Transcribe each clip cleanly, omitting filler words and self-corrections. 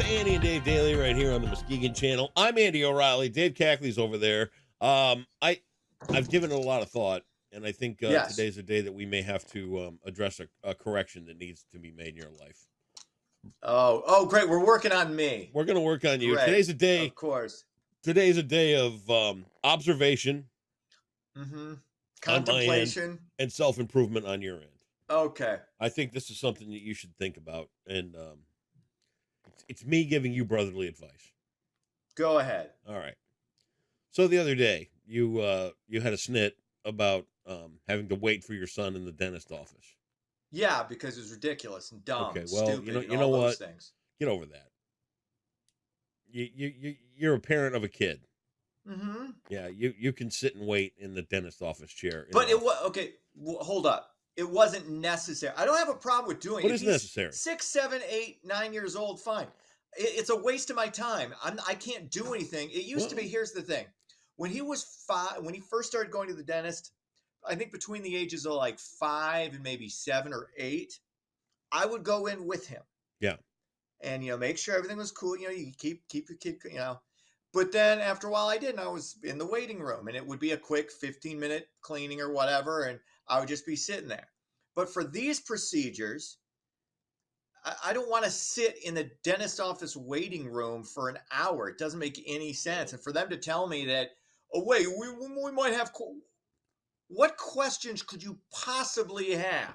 Andy and Dave Daily right here on the Muskegon channel. I'm Andy O'Reilly. Dave Cackley's over there. I've given it a lot of thought, and I think Yes. today's a day that we may have to address a correction that needs to be made in your life. Oh, great. We're working on me. We're going to work on you. Great. Today's a day. Of course. Today's a day of observation Mm-hmm. on my end Contemplation. and self-improvement on your end. Okay. I think this is something that you should think about, and it's me giving you brotherly advice. Go ahead. All right. So the other day, you had a snit about having to wait for your son in the dentist office. Yeah, because it's ridiculous and dumb. Okay, well, stupid, you and know all what? those things. Get over that. You're a parent of a kid. Mm-hmm. Yeah, you can sit and wait in the dentist office chair. But it was okay. Hold up. It wasn't necessary. I don't have a problem with doing it. What is necessary? 6, 7, 8, 9 years old, fine. It's a waste of my time. I can't do anything. It used to be. Here's the thing: when he was 5, when he first started going to the dentist, I think between the ages of like 5 and maybe 7 or 8, I would go in with him. Yeah. And make sure everything was cool. You keep your kid. But then after a while, I didn't. I was in the waiting room, and it would be a quick 15-minute cleaning or whatever, and I would just be sitting there. But for these procedures, I don't want to sit in the dentist office waiting room for an hour. It doesn't make any sense. And for them to tell me that, oh wait, we might have. What questions could you possibly have?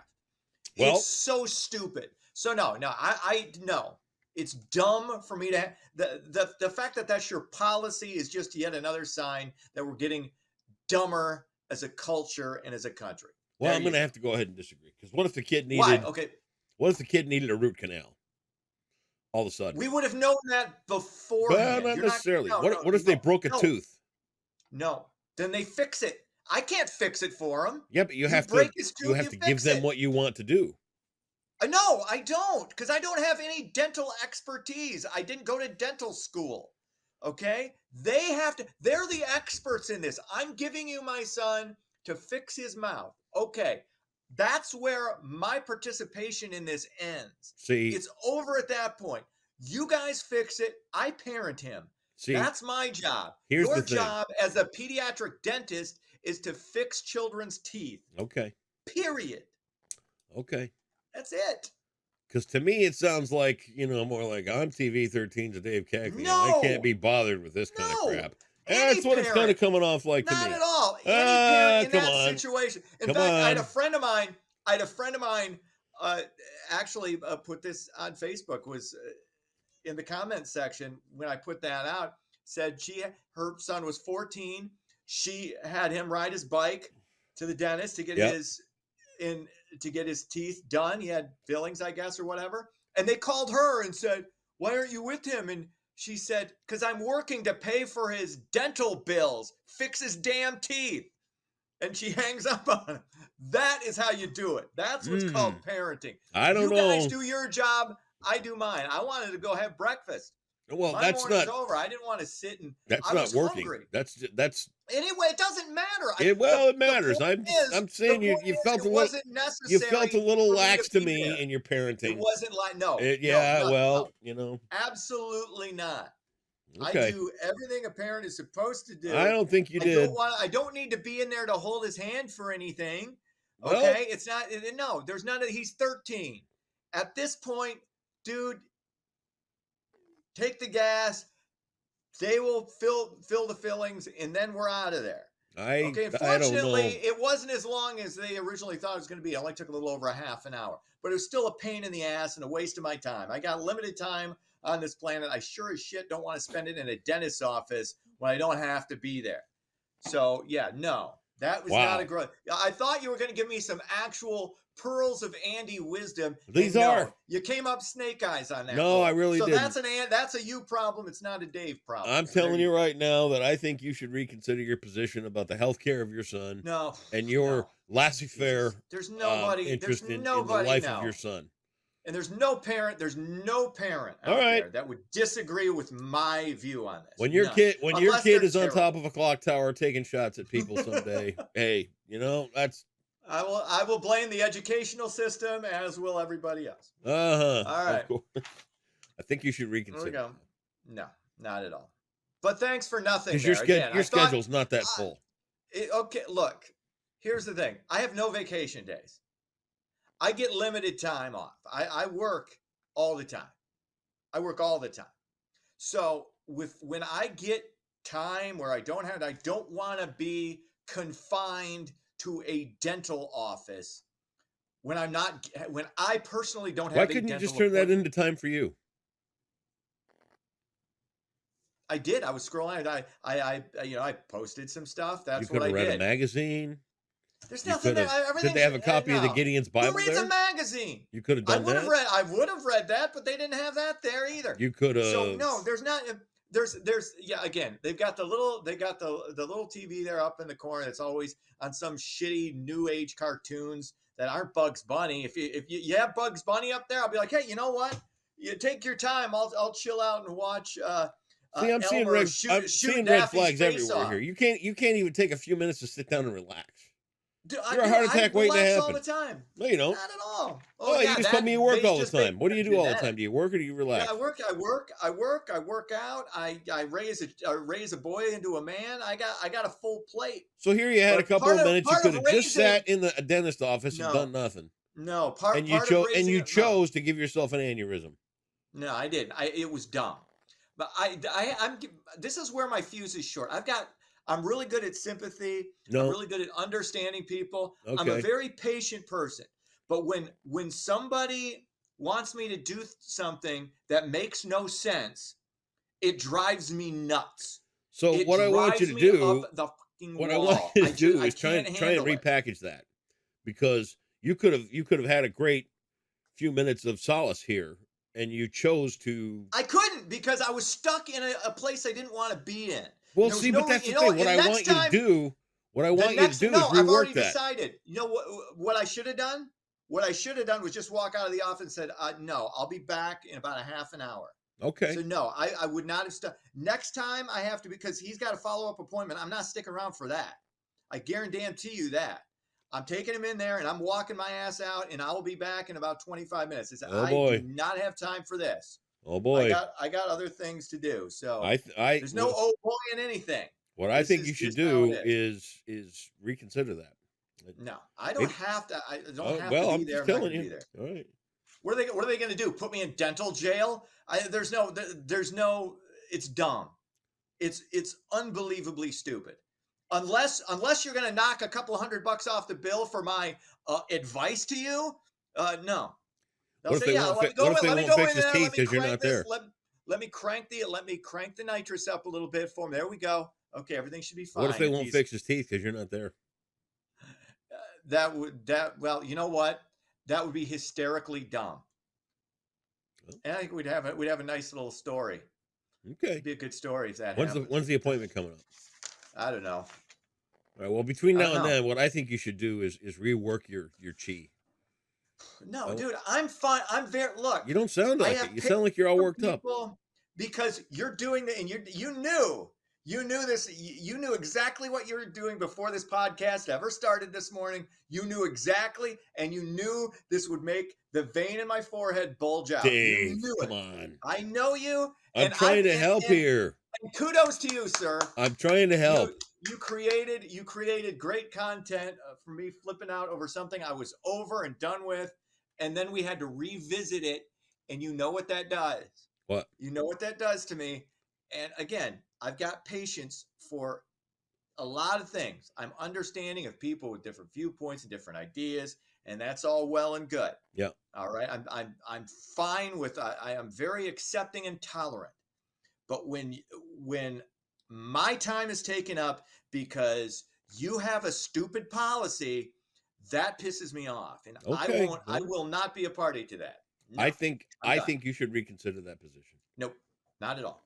Well, it's so stupid. So no, I no. It's dumb for me to the fact that that's your policy is just yet another sign that we're getting dumber as a culture and as a country. Well, I'm going to have to go ahead and disagree, because what if the kid needed? Why? Okay. What if the kid needed a root canal? All of a sudden, we would have known that before. Well, not necessarily. What if they broke a tooth? No, then they fix it. I can't fix it for them. Yeah, but you have to give them what you want to do. No, I don't, because I don't have any dental expertise. I didn't go to dental school. Okay? They have to, they're the experts in this. I'm giving you my son to fix his mouth. Okay. That's where my participation in this ends. See, it's over at that point. You guys fix it. I parent him. See, that's my job. Here's your the thing. job as a pediatric dentist is to fix children's teeth. Okay. Period. Okay. That's it. Because to me, it sounds like, more like on TV 13's a Dave Cackley. No. I can't be bothered with this kind of crap. That's what it's kind of coming off like to me. Not at all. Any parent in that on. situation. In fact, I had a friend of mine actually put this on Facebook, was in the comments section when I put that out, said her son was 14. She had him ride his bike to the dentist to get his teeth done. He had fillings, I guess, or whatever. And they called her and said, "Why aren't you with him?" And she said, "Because I'm working to pay for his dental bills, fix his damn teeth." And she hangs up on him. That is how you do it. That's what's called parenting. I don't know. You guys do your job. I do mine. I wanted to go have breakfast. Well, my morning's over. I didn't want to sit and. That's I not was working. Hungry. That's. Anyway, it doesn't matter. It matters. I'm saying you felt a little. You felt a little lax to me in your parenting. It wasn't like no. Absolutely not. Okay. I do everything a parent is supposed to do. I don't think you did. I don't need to be in there to hold his hand for anything. Okay, well, it's not. No, there's none of. He's 13. At this point, dude, take the gas. They will fill the fillings, and then we're out of there. Okay. Unfortunately, it wasn't as long as they originally thought it was going to be. It only took a little over a half an hour, but it was still a pain in the ass and a waste of my time. I got limited time on this planet. I sure as shit don't want to spend it in a dentist's office when I don't have to be there. So yeah, no, that was not a great. I thought you were going to give me some actual pearls of Andy wisdom. These are. You came up snake eyes on that. No, I really didn't. So that's a you problem. It's not a Dave problem. I'm telling you right now that I think you should reconsider your position about the health care of your son. No. And your laissez-faire interest in the life of your son. And there's no parent out there that would disagree with my view on this. When your kid is on top of a clock tower taking shots at people someday, hey, that's. I will blame the educational system, as will everybody else. All right. I think you should There we reconsider. go. No, not at all. But thanks for nothing. Because There again. your schedule's not that I- full. okay, look. Here's the thing. I have no vacation days. I get limited time off. I work all the time. I work all the time. So when I get time where I don't want to be confined to a dental office when I personally don't have Why a couldn't you dental just turn that appointment. into time for you? I did. I was scrolling. I posted some stuff. You That's could what I have read a did. magazine. There's You nothing could there. have. Did Everything's they have a copy of the no. Gideon's Who Bible reads a there? magazine? You could have done that. I would have read that, but they didn't have that there either. You could have. So no, there's not. There's yeah. Again, they've got the little TV there up in the corner. It's always on some shitty new age cartoons that aren't Bugs Bunny. If you have Bugs Bunny up there, I'll be like, hey, you know what? You take your time. I'll chill out and watch. See, I'm seeing Elmer I'm shoot seeing red Daffy's flags face everywhere off. here. You can't even take a few minutes to sit down and relax. Dude, You're a heart attack waiting to relax all happen. the time. No, you don't. Not at all. Oh, you yeah, just told me you work they all the just make time. What do you me do all the that. time? Do you work or do you relax? Yeah, I work out. I raise a boy into a man. I got a full plate. So here you had a But couple of minutes. You part could of have just raising- sat in the dentist office and No. done nothing. No, part And you part of chose raising no. chose to give yourself an aneurysm. No, I didn't. It was dumb. But I'm this is where my fuse is short. I'm really good at sympathy. I'm No. really good at understanding people. I'm Okay. a very patient person. But when somebody wants me to do something that makes no sense, it drives me nuts. So It what I want you drives to me do, up the fucking what I wall. want you to do I is try and can't handle it. repackage that, because you could have had a great few minutes of solace here, and you chose to. I couldn't because I was stuck in a place I didn't want to be in. Well, There was see, no but that's re- the you know thing. What what, I and want next you to time- do, what I The want you to next- do no, is I've already rework that. decided. You know what I should have done? What I should have done was just walk out of the office and said, no, I'll be back in about a half an hour. Okay. So no, I would not have stuck. Next time I have to, because he's got a follow-up appointment. I'm not sticking around for that. I guarantee you that. I'm taking him in there and I'm walking my ass out, and I will be back in about 25 minutes. Oh, I boy. do not have time for this. Oh boy. I got other things to do. So I there's no oh boy in anything. what I this think is you should just how do it is reconsider that. No, I don't Maybe- have to. I don't Oh, have well, to I'm be there. just I'm not telling gonna you. be there. All right. What are they going to do? Put me in dental jail? There's no. It's dumb. It's unbelievably stupid. Unless you're going to knock a couple $100 off the bill for my advice to you, no. They'll What if say, they yeah, won't let me fi- go what if in- they let me won't go fix in his there, teeth let me 'cause you're crank not this, there? Let me crank the nitrous up a little bit for him. There we go. Okay, everything should be fine. What if they won't he's- fix his teeth because you're not there? Well, you know what? That would be hysterically dumb. Well. And I think we'd have a nice little story. Okay. It'd be a good story if that When's happened. the appointment coming up? I don't know. All right. Well, between I now don't and know. then, what I think you should do is rework your chi. No, Oh. dude, I'm fine. I'm very look. You don't sound I like have it. You sound like you're all worked up. people because you're doing the and you knew this. You knew exactly what you were doing before this podcast ever started this morning. You knew exactly, and you knew this would make the vein in my forehead bulge out. Dave, you knew come it. on. I know you. I'm and trying to and- help and- here. And kudos to you, sir. I'm trying to help. You created great content for me flipping out over something I was over and done with, and then we had to revisit it. And you know what that does? What? You know what that does to me. And again, I've got patience for a lot of things. I'm understanding of people with different viewpoints and different ideas, and that's all well and good. Yeah. All right. I'm fine with. I am very accepting and tolerant. But when my time is taken up because you have a stupid policy, that pisses me off, and Okay. I will not be a party to that. No, I think I'm done. you should reconsider that position. Nope, not at all.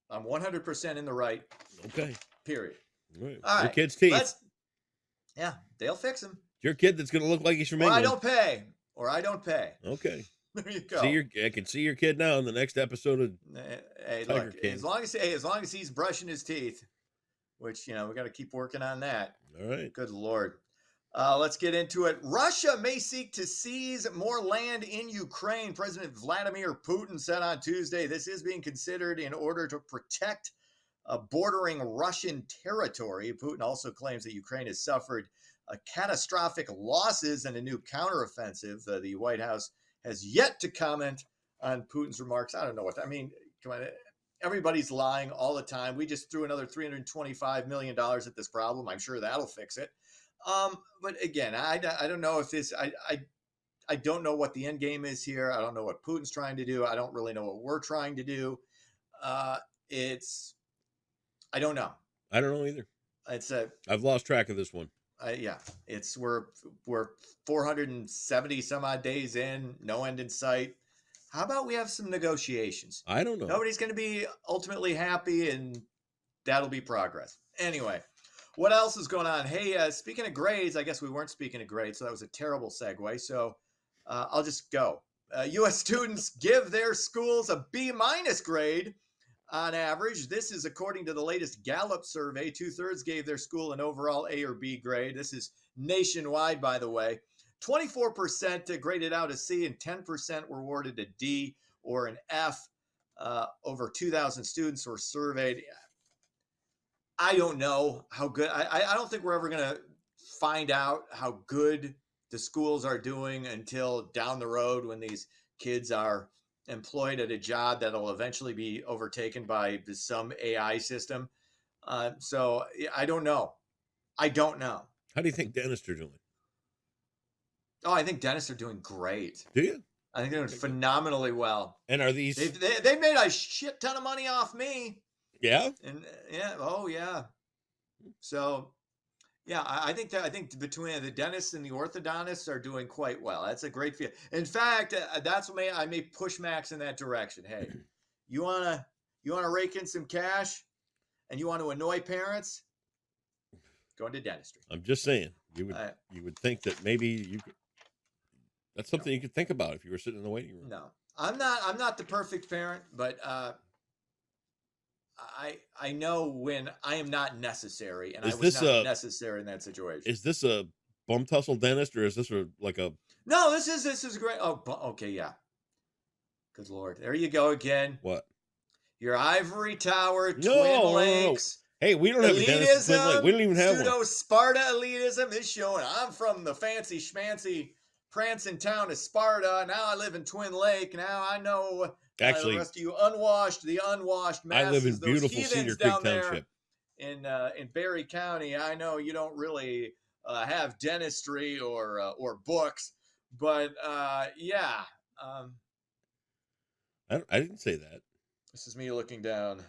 I'm 100% in the right. Okay. Period. All right. All Your right, kid's teeth. Yeah, they'll fix them. Your kid that's going to look like he's from Or I England. don't pay. Okay. There you go. I can see your kid now in the next episode of. Hey, Tiger look, King. as long as he's brushing his teeth, which we got to keep working on that. All right. Good Lord. Let's get into it. Russia may seek to seize more land in Ukraine. President Vladimir Putin said on Tuesday this is being considered in order to protect bordering Russian territory. Putin also claims that Ukraine has suffered catastrophic losses in a new counteroffensive. The White House has yet to comment on Putin's remarks. I don't know what I mean. Come on. Everybody's lying all the time. We just threw another $325 million at this problem. I'm sure that'll fix it. But again, I don't know if this, I don't know what the end game is here. I don't know what Putin's trying to do. I don't really know what we're trying to do. I don't know. I don't know either. I've lost track of this one. Yeah, we're 470 some odd days in, no end in sight. How about we have some negotiations? I don't know. Nobody's going to be ultimately happy, and that'll be progress. Anyway, what else is going on? Hey, speaking of grades, I guess we weren't speaking of grades, so that was a terrible segue. So I'll just go. U.S. students give their schools a B- grade on average. This is according to the latest Gallup survey. 2/3 gave their school an overall A or B grade. This is nationwide, by the way. 24% graded out a C, and 10% were awarded a D or an F. Over 2,000 students were surveyed. I don't know how good. I don't think we're ever going to find out how good the schools are doing until down the road when these kids are employed at a job that'll eventually be overtaken by some AI system. So I don't know. I don't know. How do you think dentists are doing? Oh, I think dentists are doing great. Do you? I think they're doing phenomenally well. And are these? They made a shit ton of money off me. Yeah. And yeah. Oh yeah. So yeah, I think between the dentists and the orthodontists are doing quite well. That's a great field. In fact, that's what I may push Max in that direction. Hey, you wanna rake in some cash, and you want to annoy parents? Go into dentistry. I'm just saying, you would think that maybe you could. That's something you could think about if you were sitting in the waiting room. No, I'm not the perfect parent, but I know when I am not necessary, and I was not necessary in that situation. Is this a bum tussle dentist, or is this like a? No, this is great. Oh, okay, yeah. Good Lord, there you go again. What? Your ivory tower, Twin Lakes. No. Hey, we don't have a dentist in Twin Lake. We don't even have one. Sparta elitism is showing. I'm from the fancy schmancy prancing town of Sparta. Now I live in Twin Lake. Now I know. Actually, the rest of you the unwashed masses, I live in beautiful Cedar Creek Township in Barry County. I know you don't really have dentistry or books, but yeah. I didn't say that. This is me looking down.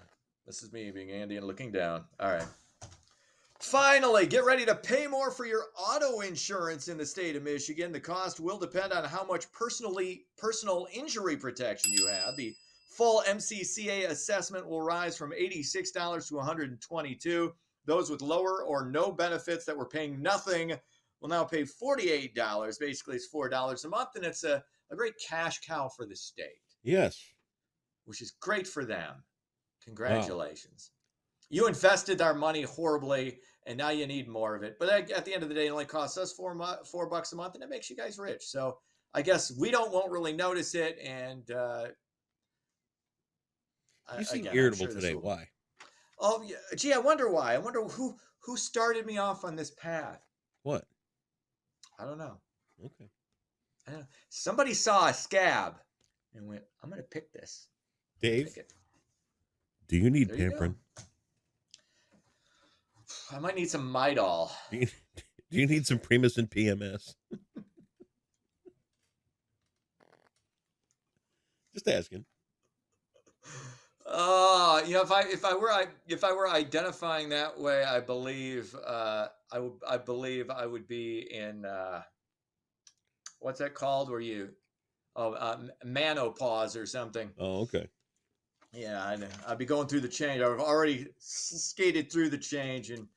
This is me being Andy and looking down. All right. Finally, get ready to pay more for your auto insurance in the state of Michigan. The cost will depend on how much personal injury protection you have. The full MCCA assessment will rise from $86 to $122. Those with lower or no benefits that were paying nothing will now pay $48. Basically, it's $4 a month, and it's a great cash cow for the state. Yes. Which is great for them. Congratulations. Wow. You invested our money horribly, and now you need more of it. But at the end of the day, it only costs us $4 a month, and it makes you guys rich. So I guess we won't really notice it. And you seem irritable today. Why? Oh, yeah. Gee, I wonder why. I wonder who started me off on this path. What? I don't know. Okay. I don't know. Somebody saw a scab and went, I'm going to pick this. Dave, do you need pampering? I might need some Midol. Do you need some Primus and PMS? Just asking. If I were identifying that way, I believe I would be in what's that called? Where you menopause or something. Oh, okay. Yeah, I'd be going through the change. I've already skated through the change, and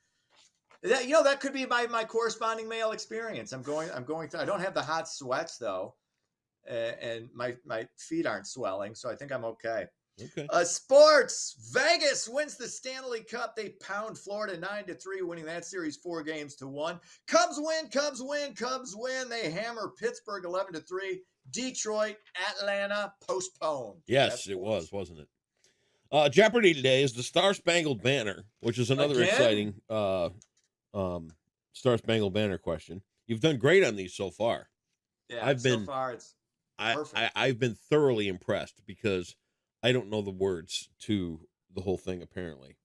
that could be my corresponding male experience. I'm going through. I don't have the hot sweats though, and my feet aren't swelling, so I think I'm okay. Okay. Sports. Vegas wins the Stanley Cup. They pound Florida 9-3, winning that series 4-1. Cubs win. Cubs win. Cubs win. They hammer Pittsburgh 11-3. Detroit, Atlanta postponed. Yes, That's it sports. was, wasn't it? Jeopardy today is the Star Spangled Banner, which is another Again? exciting Star Spangled Banner question. You've done great on these so far. Yeah, I've so been far it's I, perfect. I've been thoroughly impressed because I don't know the words to the whole thing apparently,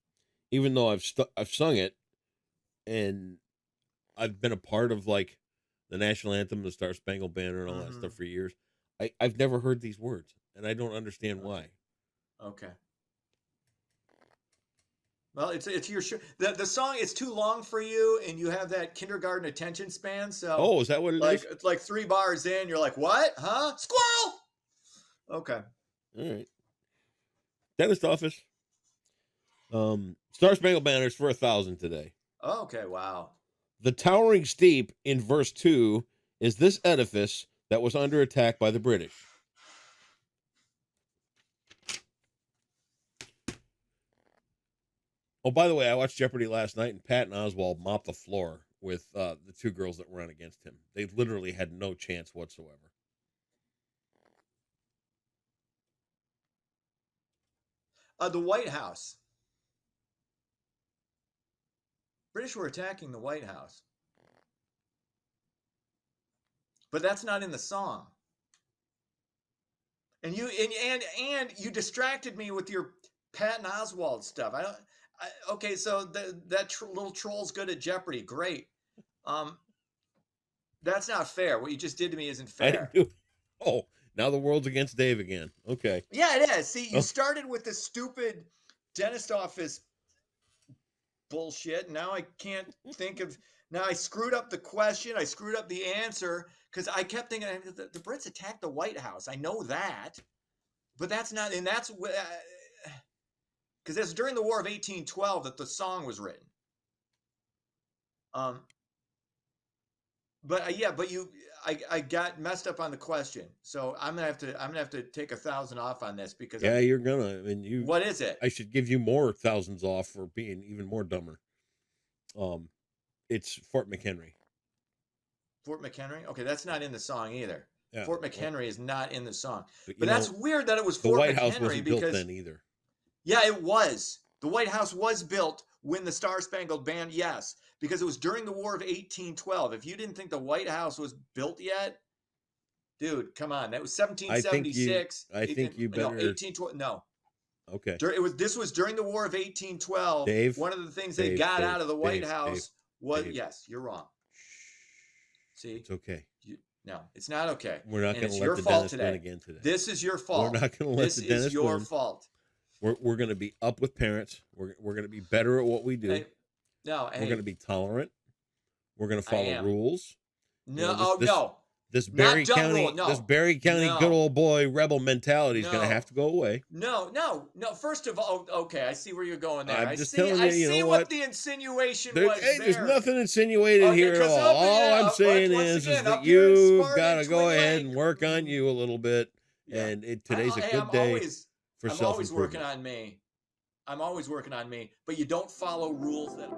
even though I've sung it and I've been a part of like the national anthem, the Star Spangled Banner, and all that Mm-hmm. stuff for years. I've never heard these words, and I don't understand Okay. why. Okay. Well, it's your the song is too long for you, and you have that kindergarten attention span. So, Oh, is that what it like, is? it's like 3 bars in, you're like, "What? Huh? Squirrel!" Okay. All right. Dentist office. Star Spangled Banner is for 1,000 today. Okay. Wow. The towering steep in verse 2 is this edifice that was under attack by the British. Oh, by the way, I watched Jeopardy last night, and Patton Oswalt mopped the floor with the two girls that ran against him. They literally had no chance whatsoever. The White House. British were attacking the White House, but that's not in the song. And and you distracted me with your Patton Oswalt stuff. I don't. Okay, so that little troll's good at Jeopardy. Great. Um, that's not fair. What you just did to me isn't I didn't fair. do. Oh, now the world's against Dave again. Okay. Yeah, it is. See, you Oh, started with this stupid dentist office bullshit. Now I can't think of. Now I screwed up the question. I screwed up the answer because I kept thinking the Brits attacked the White House. I know that, but that's not. And that's because it's during the War of 1812 that the song was written. Um, but yeah, but I got messed up on the question, so I'm gonna have to take 1,000 off on this because yeah, you're gonna. And you. what is it? I should give you more thousands off for being even more dumber. It's Fort McHenry. Fort McHenry? Okay, that's not in the song either. Yeah. Fort McHenry is not in the song. But But that's weird that it was the Fort White House McHenry wasn't built because then either. yeah, it was. The White House was built when the Star Spangled Banner, yes, because it was during the War of 1812. If you didn't think the White House was built yet, dude, come on. That was I think you. 1776. I think you No, better. 1812. No. Okay. This was during the War of 1812. Dave. One of the things they got out of the White House was Dave. yes, you're wrong. See? It's okay. No, it's not okay. We're not And going it's to your let the fault dentist today. win again today. This is your fault. We're not going to let This the is dentist your win. fault. We're going to be up with parents. We're going to be better at what we do. Hey, no, We're going to be tolerant. We're going to I follow am. rules. No, no. This Not Barry dumb County, rule, no. this Barry County No. good old boy rebel mentality is going to No. have to go away. No. First of all, okay, I see where you're going there. I'm I just see. telling you, I you see know what what? the insinuation There, was. hey, there's there. nothing insinuated Okay, here at 'cause all. up in- All I'm saying once is again, that up here in you've Spartan, got to go Twin ahead Lake. and work on you a little bit. Yeah. And today's a good day for I'm self always working improvement. on me. I'm always working on me, but you don't follow rules that.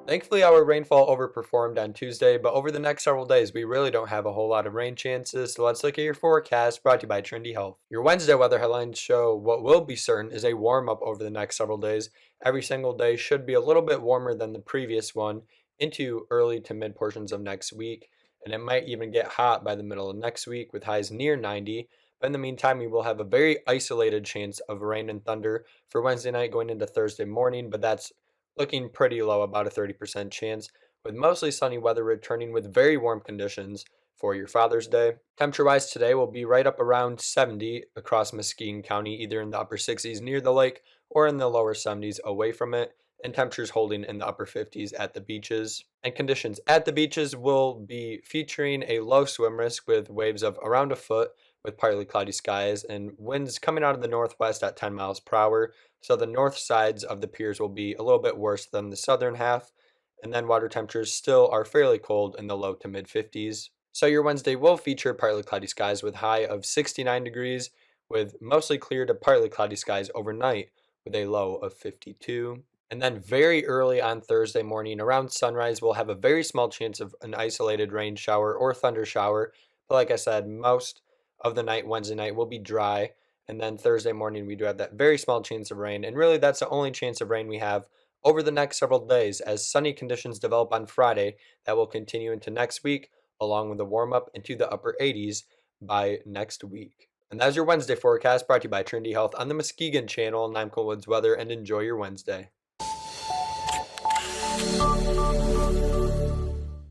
Thankfully, our rainfall overperformed on Tuesday, but over the next several days, we really don't have a whole lot of rain chances, so let's look at your forecast brought to you by Trendy Health. Your Wednesday weather headlines show what will be certain is a warm up over the next several days. Every single day should be a little bit warmer than the previous one into early to mid portions of next week, and it might even get hot by the middle of next week with highs near 90. But in the meantime, we will have a very isolated chance of rain and thunder for Wednesday night going into Thursday morning, but that's looking pretty low, about a 30% chance, with mostly sunny weather returning with very warm conditions for your Father's Day. Temperature-wise today will be right up around 70 across Muskegon County, either in the upper 60s near the lake or in the lower 70s away from it, and temperatures holding in the upper 50s at the beaches. And conditions at the beaches will be featuring a low swim risk with waves of around a foot with partly cloudy skies and winds coming out of the northwest at 10 miles per hour. So the north sides of the piers will be a little bit worse than the southern half. and then water temperatures still are fairly cold in the low to mid 50s. So your Wednesday will feature partly cloudy skies with high of 69 degrees, with mostly clear to partly cloudy skies overnight with a low of 52. And then very early on Thursday morning around sunrise, we'll have a very small chance of an isolated rain shower or thunder shower. But like I said, most of the night Wednesday night will be dry. And then Thursday morning, we do have that very small chance of rain. And really, that's the only chance of rain we have over the next several days as sunny conditions develop on Friday that will continue into next week, along with a warm up into the upper 80s by next week. And that's your Wednesday forecast brought to you by Trinity Health on the Muskegon channel. And I'm Cole Woods Weather, and enjoy your Wednesday.